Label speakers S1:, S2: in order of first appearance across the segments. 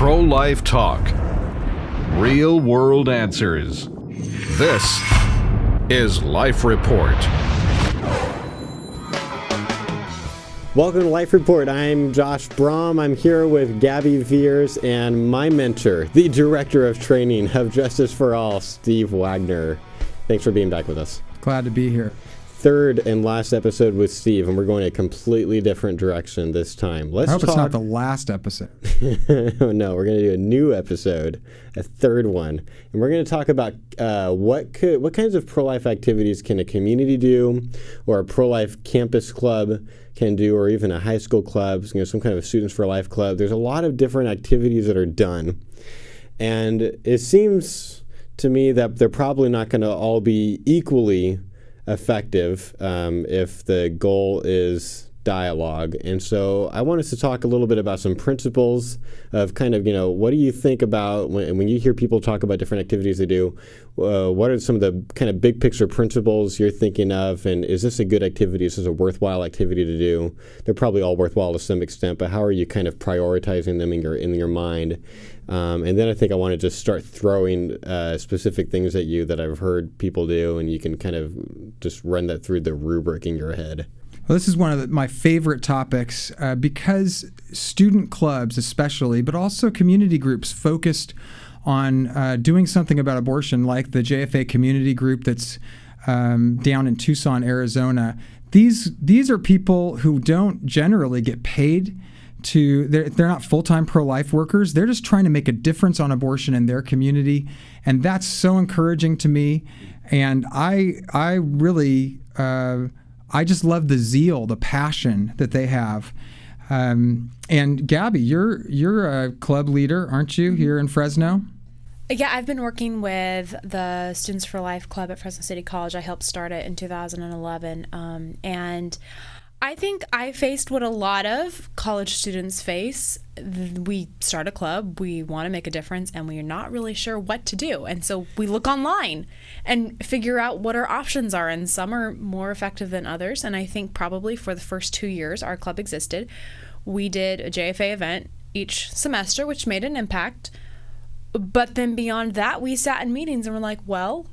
S1: Pro-life talk. Real world answers. This is Life Report.
S2: Welcome to Life Report. I'm Josh Brahm. I'm here with Gabi, Vehrs, and my mentor, the Director of Training of Justice for All, Steve Wagner. Thanks for being back with us.
S3: Glad to be here.
S2: Third and last episode with Steve, and we're going a completely different direction this time.
S3: I hope it's not the last episode.
S2: No, we're going to do a new episode, a third one, and we're going to talk about what kinds of pro-life activities can a community do, or a pro-life campus club can do, or even a high school club, some kind of Students for Life club. There's a lot of different activities that are done, and it seems to me that they're probably not going to all be equally effective if the goal is dialogue. And so I want us to talk a little bit about some principles of kind of, what do you think about when you hear people talk about different activities they do? What are some of the kind of big picture principles you're thinking of? And is this a good activity? Is this a worthwhile activity to do? They're probably all worthwhile to some extent, but how are you kind of prioritizing them in your mind? And then I think I want to just start throwing specific things at you that I've heard people do, and you can kind of just run that through the rubric in your head.
S3: Well, this is one of my favorite topics because student clubs especially, but also community groups focused on doing something about abortion, like the JFA community group that's down in Tucson, Arizona. These are people who don't generally get paid they're not full-time pro-life workers. They're just trying to make a difference on abortion in their community, and that's so encouraging to me. And I really I just love the zeal, the passion that they have. And Gabi, you're a club leader, aren't you, here in Fresno?
S4: Yeah, I've been working with the Students for Life Club at Fresno City College. I helped start it in 2011, and I think I faced what a lot of college students face. We start a club, we want to make a difference, and we are not really sure what to do. And so we look online and figure out what our options are, and some are more effective than others. And I think probably for the first 2 years our club existed, we did a JFA event each semester, which made an impact. But then beyond that, we sat in meetings and were like, well,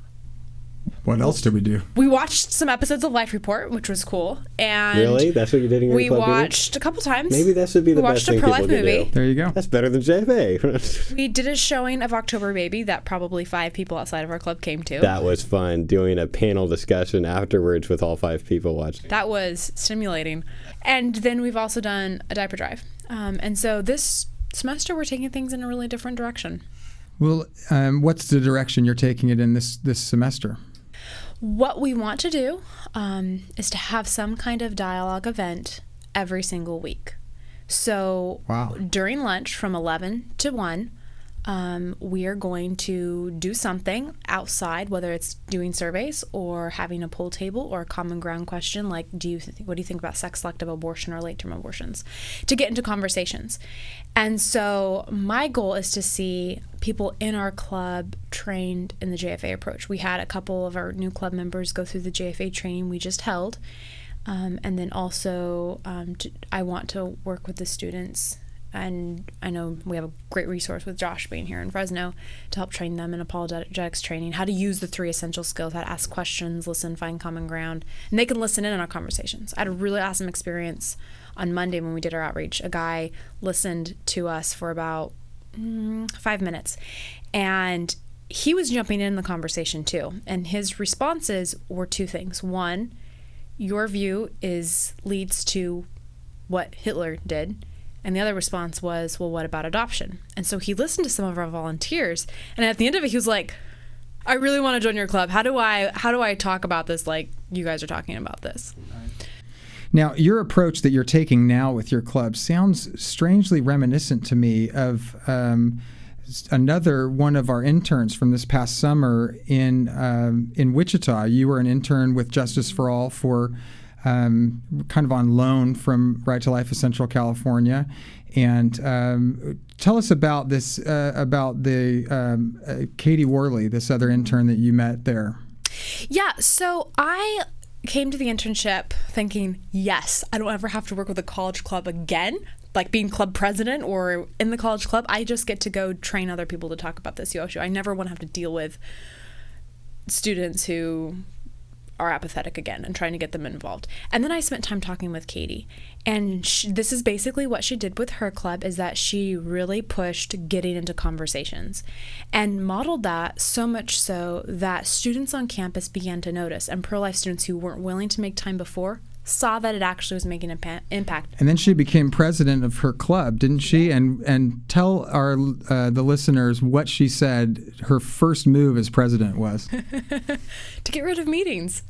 S3: what else did we do?
S4: We watched some episodes of Life Report, which was cool. And
S2: really? That's what you did in your club?
S4: We watched a couple times.
S2: Maybe that should be the best thing people could do. We watched a pro-life movie.
S3: There you go.
S2: That's better than JFA.
S4: We did a showing of October Baby that probably 5 people outside of our club came to.
S2: That was fun, doing a panel discussion afterwards with all 5 people watching.
S4: That was stimulating. And then we've also done a diaper drive. And so this semester we're taking things in a really different direction.
S3: Well, what's the direction you're taking it in this semester?
S4: What we want to do is to have some kind of dialogue event every single week. So During lunch from 11 to 1, we are going to do something outside, whether it's doing surveys or having a poll table or a common ground question like, what do you think about sex-selective abortion or late-term abortions, to get into conversations. And so my goal is to see people in our club trained in the JFA approach. We had a couple of our new club members go through the JFA training we just held. And then also I want to work with the students. And I know we have a great resource with Josh being here in Fresno to help train them in apologetics training, how to use the 3 essential skills, how to ask questions, listen, find common ground. And they can listen in on our conversations. I had a really awesome experience on Monday when we did our outreach. A guy listened to us for about 5 minutes, and he was jumping in the conversation too. And his responses were 2 things. One, your view leads to what Hitler did. And the other response was, well, what about adoption? And so he listened to some of our volunteers, and at the end of it, he was like, I really want to join your club. How do I talk about this like you guys are talking about this?
S3: Now, your approach that you're taking now with your club sounds strangely reminiscent to me of another one of our interns from this past summer in Wichita. You were an intern with Justice for All for kind of on loan from Right to Life of Central California. And tell us about this, about the Katie Worley, this other intern that you met there.
S4: Yeah, so I came to the internship thinking, yes, I don't ever have to work with a college club again. like being club president or in the college club. I just get to go train other people to talk about this issue. I never want to have to deal with students who are apathetic again and trying to get them involved. And then I spent time talking with Katie, and this is basically what she did with her club, is that she really pushed getting into conversations and modeled that so much so that students on campus began to notice, and pro-life students who weren't willing to make time before saw that it actually was making an impact.
S3: And then she became president of her club, didn't she? And tell our the listeners what she said her first move as president was.
S4: To get rid of meetings.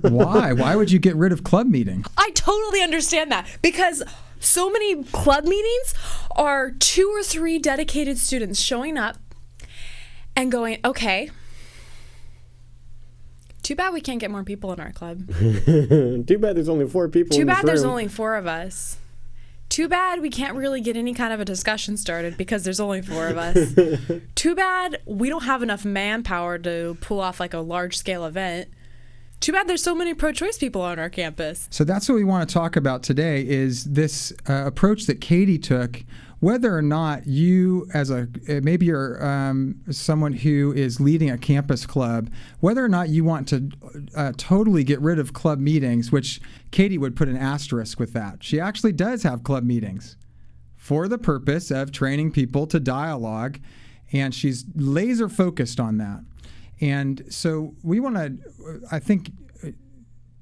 S3: Why? Why would you get rid of club meetings?
S4: I totally understand that, because so many club meetings are 2 or 3 dedicated students showing up and going, okay, too bad we can't get more people in our club.
S2: Too bad there's only 4 people in this room.
S4: Too bad there's only 4 of us. Too bad we can't really get any kind of a discussion started because there's only 4 of us. Too bad we don't have enough manpower to pull off like a large-scale event. Too bad there's so many pro-choice people on our campus.
S3: So that's what we want to talk about today, is this approach that Katie took. Whether or not you, as maybe you're someone who is leading a campus club, whether or not you want to totally get rid of club meetings, which Katie would put an asterisk with that. She actually does have club meetings for the purpose of training people to dialogue, and she's laser focused on that. And so we want to, I think,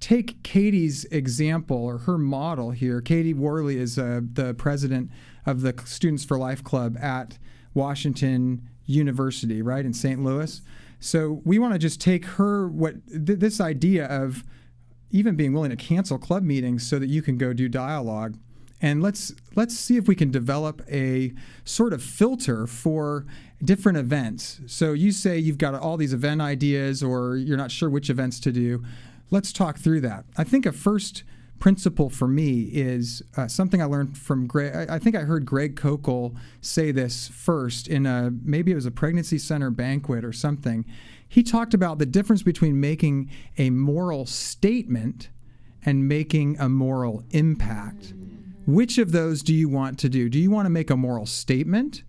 S3: take Katie's example or her model here. Katie Worley is the president of the Students for Life Club at Washington University, right, in St. Louis. So we want to just take her, this idea of even being willing to cancel club meetings so that you can go do dialogue. And let's see if we can develop a sort of filter for different events. So you say you've got all these event ideas, or you're not sure which events to do. Let's talk through that. I think a first principle for me is something I learned from Greg. I think I heard Greg Kokel say this first in maybe it was a pregnancy center banquet or something. He talked about the difference between making a moral statement and making a moral impact. Which of those do you want to do? Do you want to make a moral statement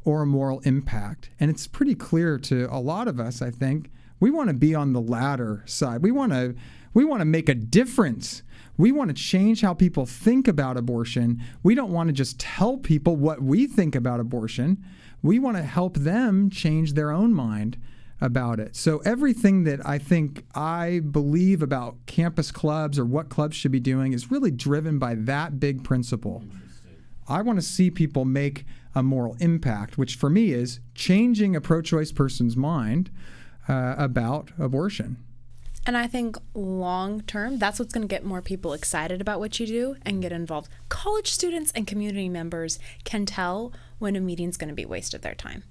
S3: or a moral impact? And it's pretty clear to a lot of us, I think, we want to be on the latter side. We want to make a difference. We want to change how people think about abortion. We don't want to just tell people what we think about abortion. We want to help them change their own mind about it. So everything that I believe about campus clubs or what clubs should be doing is really driven by that big principle. I want to see people make a moral impact, which for me is changing a pro-choice person's mind about abortion.
S4: And I think long term, that's what's going to get more people excited about what you do and get involved. College students and community members can tell when a meeting's going to be a waste of their time.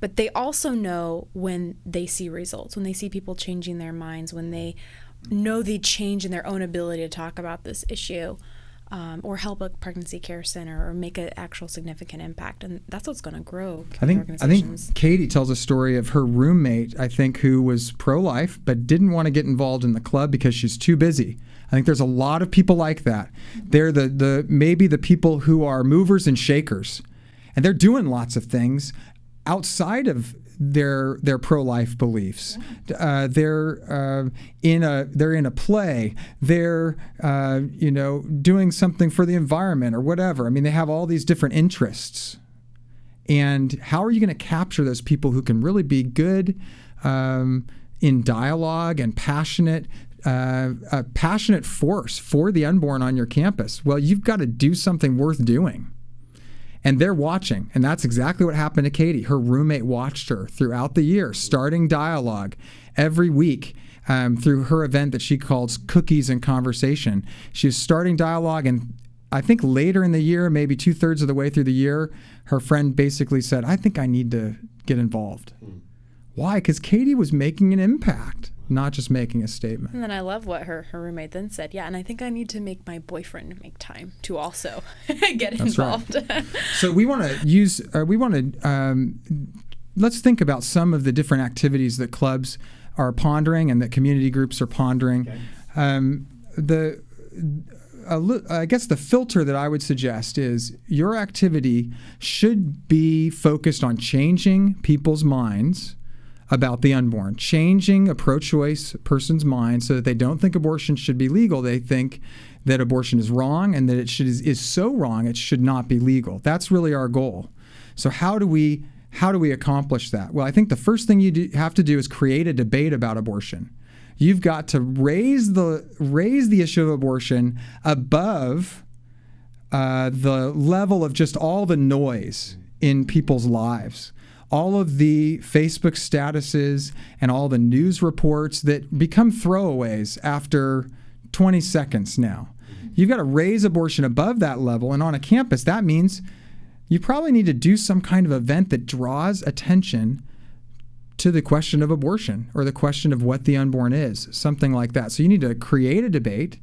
S4: But they also know when they see results, when they see people changing their minds, when they know the change in their own ability to talk about this issue, or help a pregnancy care center, or make an actual significant impact. And that's what's going to grow organizations. I think
S3: Katie tells a story of her roommate, who was pro-life but didn't want to get involved in the club because she's too busy. I think there's a lot of people like that. They're maybe the people who are movers and shakers, and they're doing lots of things outside of their pro-life beliefs. They're in a play. They're doing something for the environment or whatever. I mean, they have all these different interests. And how are you going to capture those people who can really be good in dialogue and a passionate force for the unborn on your campus? Well, you've got to do something worth doing. And they're watching, and that's exactly what happened to Katie. Her roommate watched her throughout the year, starting dialogue every week through her event that she calls Cookies and Conversation. She was starting dialogue, and I think later in the year, maybe 2/3 of the way through the year, her friend basically said, I think I need to get involved. Why? Because Katie was making an impact, not just making a statement.
S4: And then I love what her roommate then said. Yeah, and I think I need to make my boyfriend make time to also get involved.
S3: Right. So we want to let's think about some of the different activities that clubs are pondering and that community groups are pondering.
S2: Okay.
S3: I guess the filter that I would suggest is your activity should be focused on changing people's minds about the unborn, changing a pro-choice person's mind so that they don't think abortion should be legal. They think that abortion is wrong and that it is so wrong it should not be legal. That's really our goal. So how do we accomplish that? Well, I think the first thing you have to do is create a debate about abortion. You've got to raise the issue of abortion above the level of just all the noise in people's lives. All of the Facebook statuses and all the news reports that become throwaways after 20 seconds now. You've got to raise abortion above that level. And on a campus, that means you probably need to do some kind of event that draws attention to the question of abortion or the question of what the unborn is, something like that. So you need to create a debate,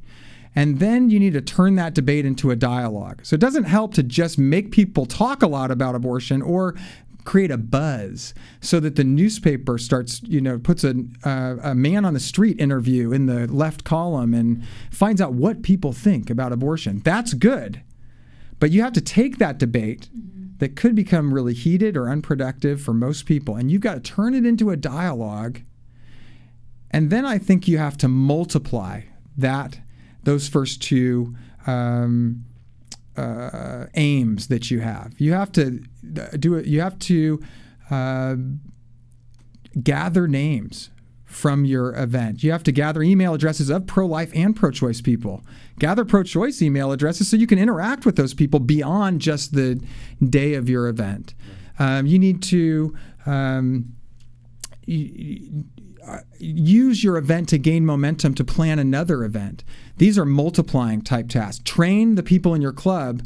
S3: and then you need to turn that debate into a dialogue. So it doesn't help to just make people talk a lot about abortion or create a buzz so that the newspaper starts, puts a man on the street interview in the left column and finds out what people think about abortion. That's good. But you have to take that debate that could become really heated or unproductive for most people, and you've got to turn it into a dialogue. And then I think you have to multiply those first two aims that you have. You have to do it. You have to gather names from your event. You have to gather email addresses of pro-life and pro-choice people. Gather pro-choice email addresses so you can interact with those people beyond just the day of your event. You need to use your event to gain momentum to plan another event. These are multiplying type tasks. Train the people in your club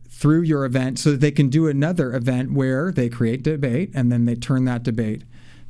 S3: through your event so that they can do another event where they create debate and then they turn that debate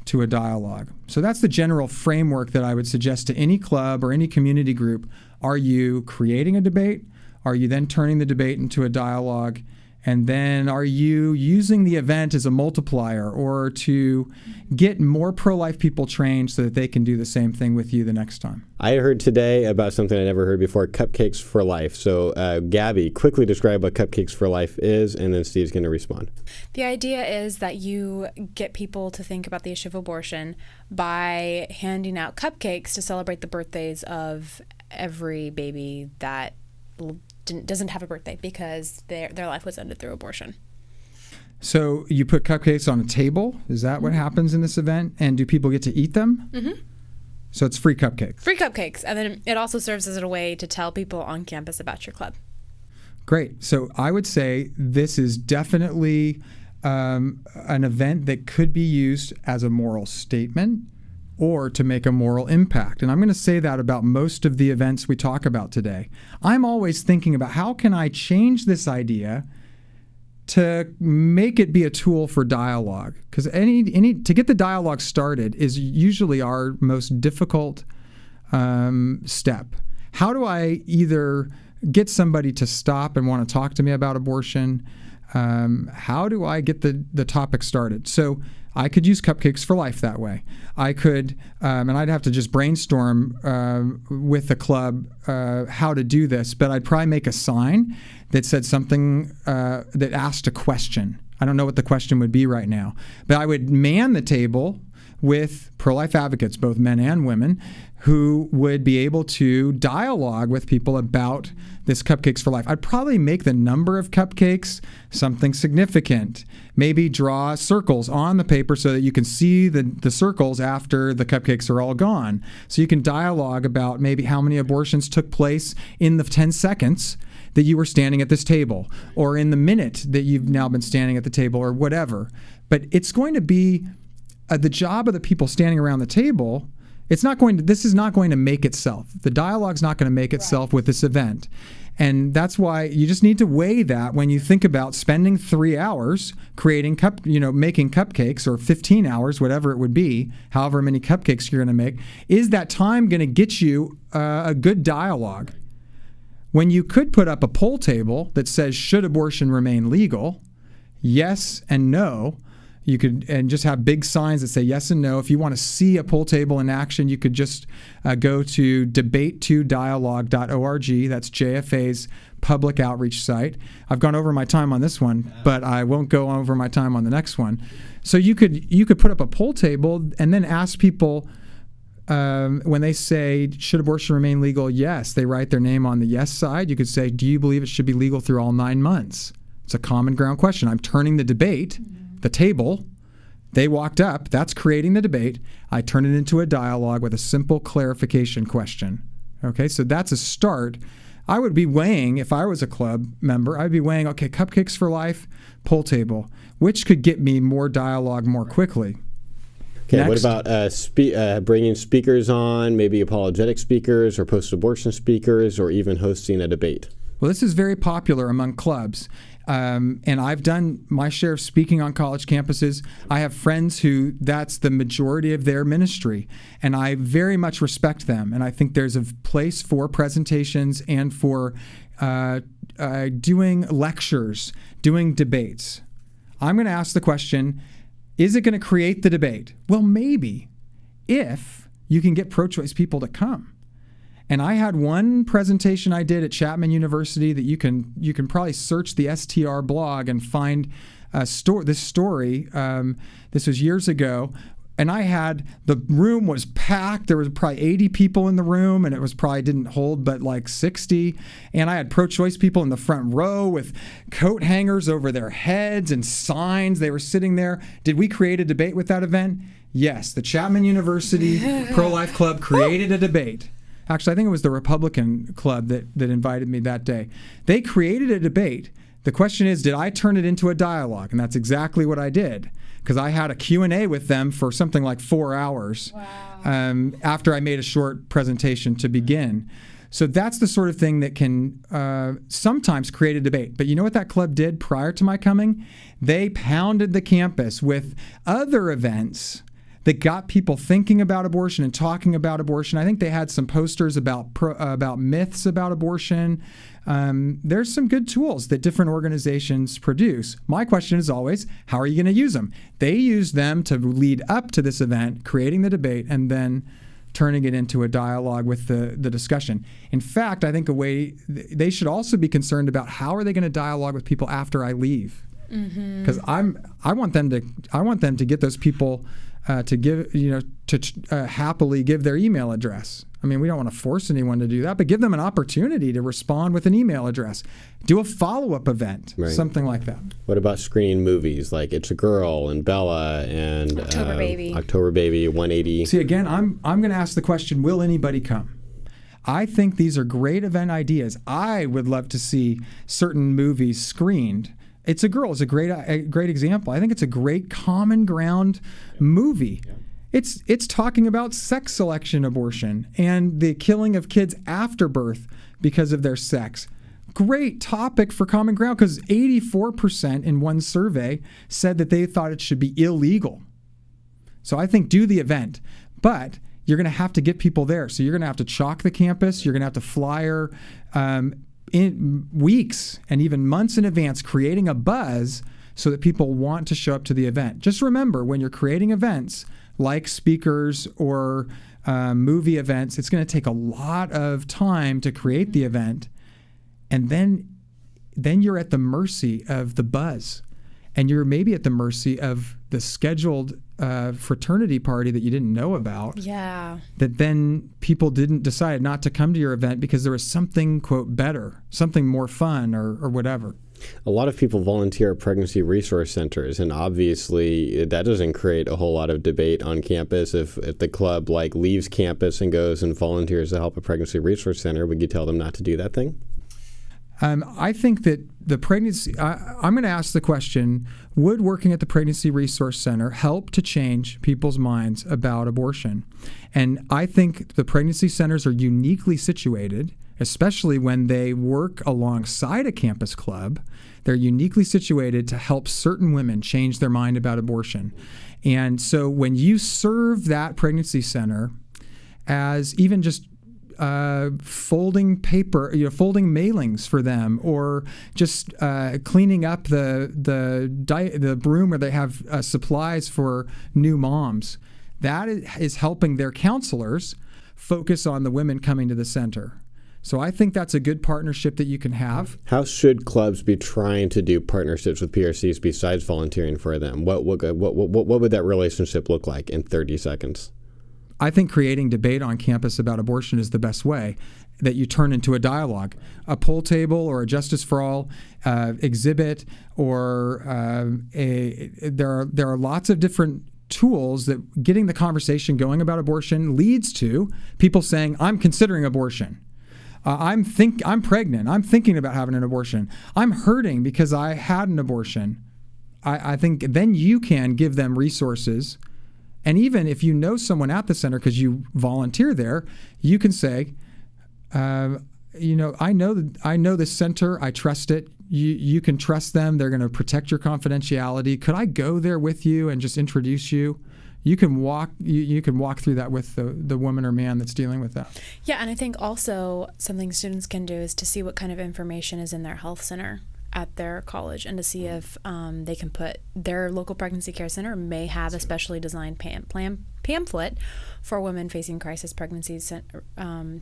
S3: to a dialogue. So that's the general framework that I would suggest to any club or any community group. Are you creating a debate? Are you then turning the debate into a dialogue? And then are you using the event as a multiplier or to get more pro-life people trained so that they can do the same thing with you the next time?
S2: I heard today about something I never heard before, Cupcakes for Life. So Gabi, quickly describe what Cupcakes for Life is, and then Steve's going to respond.
S4: The idea is that you get people to think about the issue of abortion by handing out cupcakes to celebrate the birthdays of every baby that doesn't have a birthday because their life was ended through abortion.
S3: So you put cupcakes on a table? Is that what happens in this event? And do people get to eat them? Mm-hmm. So it's free cupcakes.
S4: Free cupcakes. And then it also serves as a way to tell people on campus about your club.
S3: Great. So I would say this is definitely an event that could be used as a moral statement or to make a moral impact. And I'm going to say that about most of the events we talk about today. I'm always thinking about how can I change this idea to make it be a tool for dialogue? Because to get the dialogue started is usually our most difficult step. How do I either get somebody to stop and want to talk to me about abortion? How do I get the topic started? So I could use Cupcakes for Life that way. I could, and I'd have to just brainstorm with the club how to do this, but I'd probably make a sign that said something that asked a question. I don't know what the question would be right now, but I would man the table with pro-life advocates, both men and women, who would be able to dialogue with people about this Cupcakes for Life. I'd probably make the number of cupcakes something significant. Maybe draw circles on the paper so that you can see the circles after the cupcakes are all gone. So you can dialogue about maybe how many abortions took place in the 10 seconds that you were standing at this table, or in the minute that you've now been standing at the table, or whatever. But it's going to be the job of the people standing around the table. This is not going to make itself. The dialogue's not going to make itself with this event. And that's why you just need to weigh that when you think about spending 3 hours creating making cupcakes, or 15 hours, whatever it would be, however many cupcakes you're going to make. Is that time going to get you a good dialogue? When you could put up a poll table that says, should abortion remain legal? Yes and no. You could, and just have big signs that say yes and no. If you want to see a pool table in action, you could just go to debate2dialogue.org. That's JFA's public outreach site. I've gone over my time on this one, but I won't go over my time on the next one. So you could put up a poll table and then ask people, when they say, should abortion remain legal? Yes. They write their name on the yes side. You could say, do you believe it should be legal through all 9 months? It's a common ground question. I'm turning the debate, the table. They walked up. That's creating the debate. I turn it into a dialogue with a simple clarification question. Okay, so that's a start. I would be weighing, if I was a club member, I'd be weighing, okay, Cupcakes for Life, poll table. Which could get me more dialogue more quickly?
S2: Okay,
S3: Next.
S2: What about bringing speakers on, maybe apologetic speakers or post-abortion speakers, or even hosting a debate?
S3: Well, this is very popular among clubs. And I've done my share of speaking on college campuses. I have friends who that's the majority of their ministry, and I very much respect them. And I think there's a place for presentations and for doing lectures, doing debates. I'm going to ask the question, is it going to create the debate? Well, maybe, if you can get pro-choice people to come. And I had one presentation I did at Chapman University that you can probably search the STR blog and find this story. This was years ago. And the room was packed. There was probably 80 people in the room, and it was probably didn't hold but like 60. And I had pro-choice people in the front row with coat hangers over their heads and signs. They were sitting there. Did we create a debate with that event? Yes. The Chapman University Pro-Life Club created a debate. Actually, I think it was the Republican Club that invited me that day. They created a debate. The question is, did I turn it into a dialogue? And that's exactly what I did, because I had a Q&A with them for something like 4 hours. Wow. After I made a short presentation to begin. So that's the sort of thing that can sometimes create a debate. But you know what that club did prior to my coming? They pounded the campus with other events that got people thinking about abortion and talking about abortion. I think they had some posters about myths about abortion. There's some good tools that different organizations produce. My question is always, how are you going to use them? They use them to lead up to this event, creating the debate, and then turning it into a dialogue with the discussion. In fact, I think they should also be concerned about how are they going to dialogue with people after I leave. Because I want them to get those people to happily give their email address. I mean, we don't want to force anyone to do that, but give them an opportunity to respond with an email address. Do a follow-up event, right. Something like that.
S2: What about screening movies like It's a Girl and Bella and
S4: October Baby,
S2: 180?
S3: See, again, I'm going to ask the question, will anybody come? I think these are great event ideas. I would love to see certain movies screened. It's a Girl is a great example. I think it's a great common ground movie. Yeah. It's talking about sex selection abortion and the killing of kids after birth because of their sex. Great topic for common ground, because 84% in one survey said that they thought it should be illegal. So I think do the event, but you're going to have to get people there. So you're going to have to chalk the campus. You're going to have to flyer in weeks and even months in advance, creating a buzz so that people want to show up to the event. Just remember, when you're creating events like speakers or movie events, it's going to take a lot of time to create the event, and then you're at the mercy of the buzz, and you're maybe at the mercy of the scheduled fraternity party that you didn't know about.
S4: Yeah.
S3: That then people didn't decide not to come to your event because there was something, quote, better, something more fun or whatever.
S2: A lot of people volunteer at pregnancy resource centers, and obviously that doesn't create a whole lot of debate on campus. If the club leaves campus and goes and volunteers to help a pregnancy resource center, would you tell them not to do that thing?
S3: I think that the pregnancy, I'm going to ask the question, would working at the Pregnancy Resource Center help to change people's minds about abortion? And I think the pregnancy centers are uniquely situated, especially when they work alongside a campus club. They're uniquely situated to help certain women change their mind about abortion. And so when you serve that pregnancy center as even just folding paper, folding mailings for them, or just cleaning up the room where they have supplies for new moms. That is helping their counselors focus on the women coming to the center. So I think that's a good partnership that you can have.
S2: How should clubs be trying to do partnerships with PRCs besides volunteering for them? What would that relationship look like in 30 seconds?
S3: I think creating debate on campus about abortion is the best way that you turn into a dialogue. A poll table or a Justice for All exhibit, or there are lots of different tools that getting the conversation going about abortion leads to people saying, I'm considering abortion. I'm pregnant. I'm thinking about having an abortion. I'm hurting because I had an abortion. I think then you can give them resources. And even if you know someone at the center because you volunteer there, you can say, I know this center. I trust it. You can trust them. They're going to protect your confidentiality. Could I go there with you and just introduce you? You can walk through that with the woman or man that's dealing with that.
S4: Yeah, and I think also something students can do is to see what kind of information is in their health center at their college, and to see if they can put their local pregnancy care center may have a specially designed pamphlet for women facing crisis pregnancy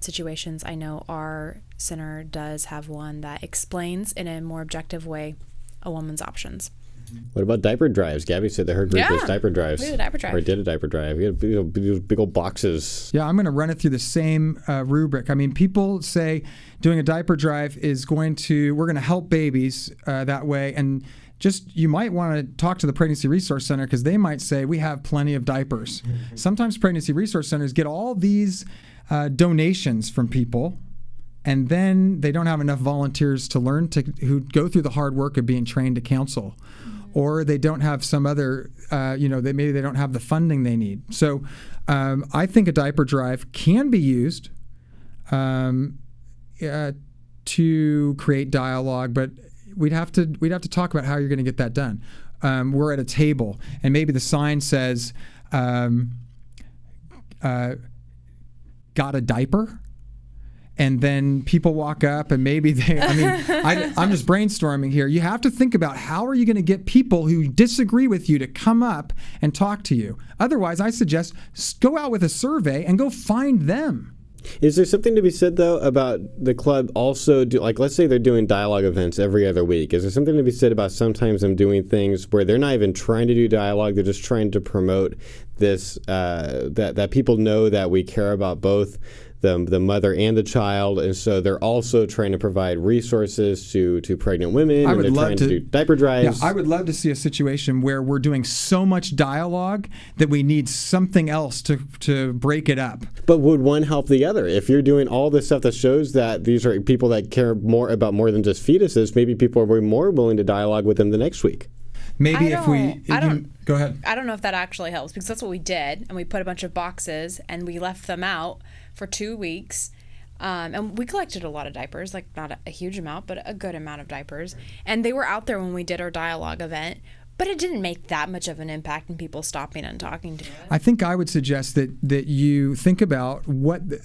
S4: situations. I know our center does have one that explains in a more objective way a woman's options.
S2: What about diaper drives? Gabby said that her group does diaper drives.
S4: We did a diaper drive.
S2: Or did a diaper drive. We had big old boxes.
S3: Yeah, I'm going to run it through the same rubric. I mean, people say doing a diaper drive we're going to help babies that way. And just, you might want to talk to the Pregnancy Resource Center because they might say, we have plenty of diapers. Sometimes Pregnancy Resource Centers get all these donations from people, and then they don't have enough volunteers to who go through the hard work of being trained to counsel. Or they don't have some other, maybe they don't have the funding they need. So I think a diaper drive can be used to create dialogue, but we'd have to talk about how you're going to get that done. We're at a table, and maybe the sign says, "Got a diaper?" And then people walk up and maybe I'm just brainstorming here. You have to think about how are you going to get people who disagree with you to come up and talk to you. Otherwise, I suggest go out with a survey and go find them.
S2: Is there something to be said, though, about the club also let's say they're doing dialogue events every other week. Is there something to be said about sometimes them doing things where they're not even trying to do dialogue, they're just trying to promote this, that people know that we care about both the mother and the child, and so they're also trying to provide resources to pregnant women, and they're trying to do diaper drives.
S3: Yeah, I would love to see a situation where we're doing so much dialogue that we need something else to break it up.
S2: But would one help the other? If you're doing all this stuff that shows that these are people that care more about more than just fetuses, maybe people are more willing to dialogue with them the next week.
S3: Maybe go ahead.
S4: I don't know if that actually helps, because that's what we did, and we put a bunch of boxes and we left them out for 2 weeks, and we collected a lot of diapers, like not a huge amount, but a good amount of diapers, and they were out there when we did our dialogue event, but it didn't make that much of an impact in people stopping and talking to us.
S3: I think I would suggest that you think about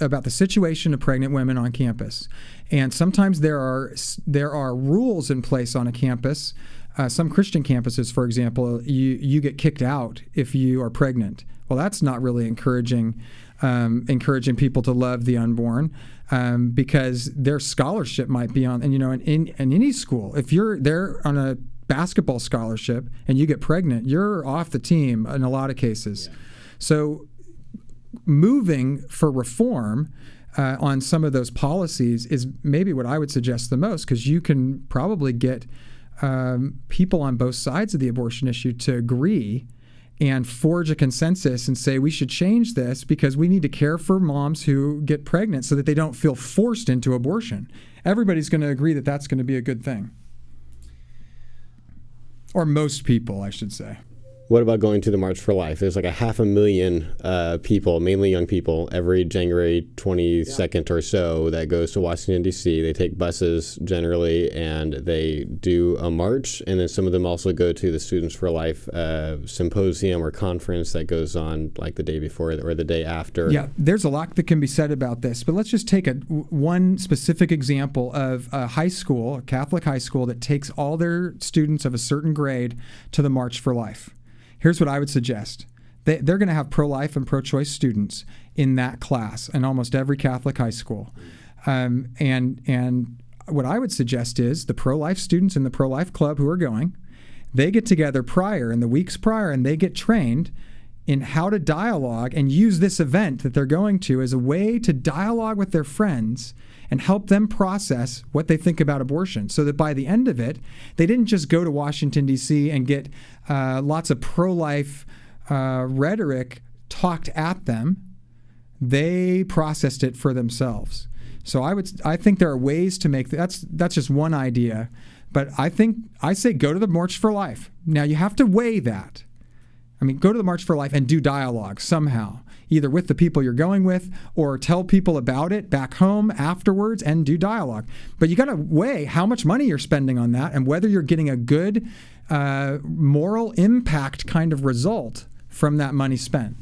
S3: about the situation of pregnant women on campus, and sometimes there are rules in place on a campus. Some Christian campuses, for example, you get kicked out if you are pregnant. Well, that's not really encouraging people to love the unborn, because their scholarship might be on, and in any school, if you're there on a basketball scholarship and you get pregnant, you're off the team in a lot of cases. Yeah. So moving for reform on some of those policies is maybe what I would suggest the most, because you can probably get people on both sides of the abortion issue to agree and forge a consensus and say we should change this because we need to care for moms who get pregnant so that they don't feel forced into abortion. Everybody's going to agree that that's going to be a good thing. Or most people, I should say.
S2: what about going to the March for Life? There's like 500,000 people, mainly young people, every January 22nd or so that goes to Washington, D.C. They take buses generally, and they do a march. And then some of them also go to the Students for Life symposium or conference that goes on like the day before or the day after.
S3: Yeah, there's a lot that can be said about this, but let's just take one specific example of a high school, a Catholic high school, that takes all their students of a certain grade to the March for Life. Here's what I would suggest. They're going to have pro-life and pro-choice students in that class in almost every Catholic high school. And what I would suggest is the pro-life students in the pro-life club who are going, they get together in the weeks prior, and they get trained in how to dialogue and use this event that they're going to as a way to dialogue with their friends and help them process what they think about abortion, so that by the end of it, they didn't just go to Washington, D.C. and get lots of pro-life rhetoric talked at them. They processed it for themselves. So I think there are ways to make that's just one idea, but I say go to the March for Life. Now you have to weigh that. I mean, go to the March for Life and do dialogue somehow, either with the people you're going with or tell people about it back home afterwards and do dialogue. But you got to weigh how much money you're spending on that and whether you're getting a good moral impact kind of result from that money spent.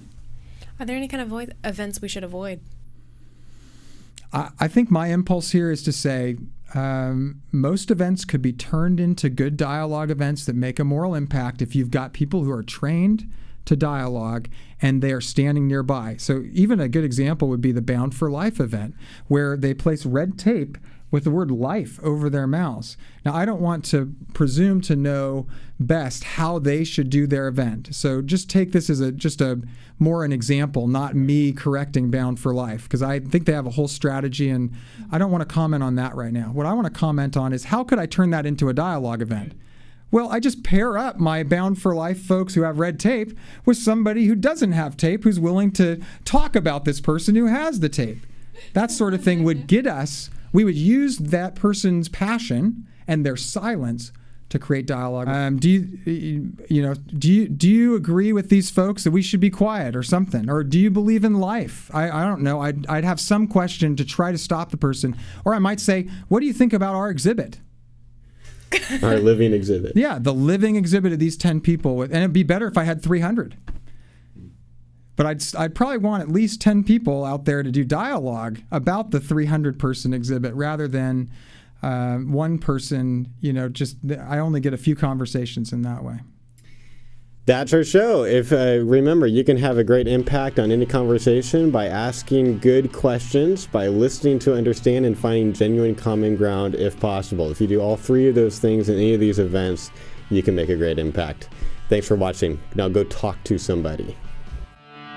S4: Are there any kind of events we should avoid?
S3: I think my impulse here is to say most events could be turned into good dialogue events that make a moral impact if you've got people who are trained to dialogue and they are standing nearby. So even a good example would be the Bound for Life event, where they place red tape with the word life over their mouths. Now, I don't want to presume to know best how they should do their event. So just take this as more an example, not me correcting Bound for Life, because I think they have a whole strategy, and I don't want to comment on that right now. What I want to comment on is how could I turn that into a dialogue event? Well, I just pair up my Bound for Life folks who have red tape with somebody who doesn't have tape, who's willing to talk about this person who has the tape. That sort of thing would get us. We would use that person's passion and their silence to create dialogue. Do you agree with these folks that we should be quiet or something? Or do you believe in life? I don't know. I'd have some question to try to stop the person. Or I might say, what do you think about our exhibit?
S2: Our living exhibit.
S3: Yeah, the living exhibit of these 10 people. And it'd be better if I had 300. But I'd probably want at least 10 people out there to do dialogue about the 300-person exhibit rather than one person, I only get a few conversations in that way.
S2: That's our show. If remember, you can have a great impact on any conversation by asking good questions, by listening to understand, and finding genuine common ground if possible. If you do all three of those things in any of these events, you can make a great impact. Thanks for watching. Now go talk to somebody.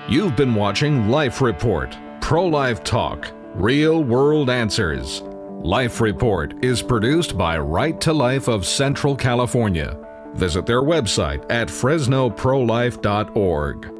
S1: You've been watching Life Report, Pro-Life Talk, Real World Answers. Life Report is produced by Right to Life of Central California. Visit their website at fresnoprolife.org.